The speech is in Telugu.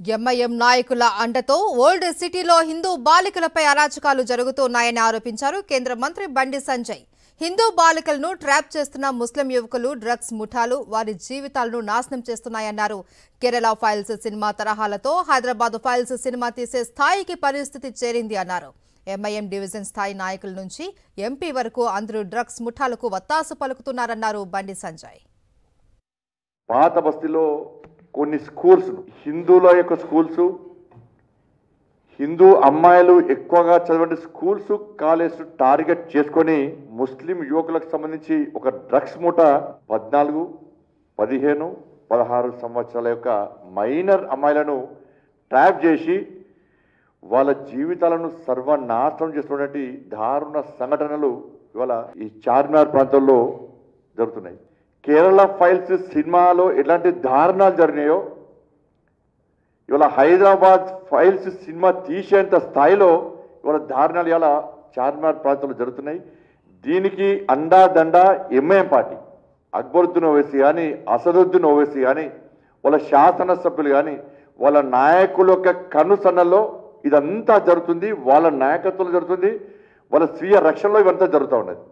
ఎంఐఎం నాయకుల అండతో ఓల్డ్ సిటీలో హిందూ బాలికలపై అరాచకాలు జరుగుతున్నాయని ఆరోపించారు కేంద్ర మంత్రి బండి సంజయ్. హిందూ బాలికలను ట్రాప్ చేస్తున్న ముస్లిం యువకులు, డ్రగ్స్ ముఠాలు వారి జీవితాలను నాశనం చేస్తున్నాయన్నారు. కేరళ ఫైల్స్ సినిమా తరహాలతో హైదరాబాద్ ఫైల్స్ సినిమా తీసే స్థాయికి పరిస్థితి చేరింది అన్నారు. ఎంఐఎం డివిజన్ స్థాయి నాయకుల నుంచి ఎంపీ వరకు అందరూ డ్రగ్స్ ముఠాలకు వత్తాసు పలుకుతున్నారన్నారు బండి సంజయ్. పాత బస్తీలో కొన్ని స్కూల్స్, హిందువుల యొక్క స్కూల్స్, హిందూ అమ్మాయిలు ఎక్కువగా చదివే స్కూల్స్, కాలేజ్ టార్గెట్ చేసుకొని ముస్లిం యువకులకు సంబంధించి ఒక డ్రగ్స్ మూట 14, 15, 16 సంవత్సరాల యొక్క మైనర్ అమ్మాయిలను ట్రాప్ చేసి వాళ్ళ జీవితాలను సర్వనాశనం చేస్తున్నటువంటి దారుణ సంఘటనలు ఇవాళ ఈ చార్మినార్ ప్రాంతంలో జరుగుతున్నాయి. కేరళ ఫైల్స్ సినిమాలో ఎలాంటి దారుణాలు జరిగినాయో ఇవాళ హైదరాబాద్ ఫైల్స్ సినిమా తీసేంత స్థాయిలో ఇవాళ దారుణాలు ఇవాళ చార్మినార్ ప్రాంతంలో జరుగుతున్నాయి. దీనికి అండాదండ ఎంఐఎం పార్టీ, అక్బరుద్దీన్ ఓవైసీ కానీ, అసదుద్దీన్ ఓవైసీ కానీ, వాళ్ళ శాసనసభ్యులు కానీ, వాళ్ళ నాయకుల యొక్క కనుసన్నల్లో ఇదంతా జరుగుతుంది. వాళ్ళ నాయకత్వంలో జరుగుతుంది, వాళ్ళ స్వీయ రక్షణలో ఇవంతా జరుగుతూ ఉన్నది.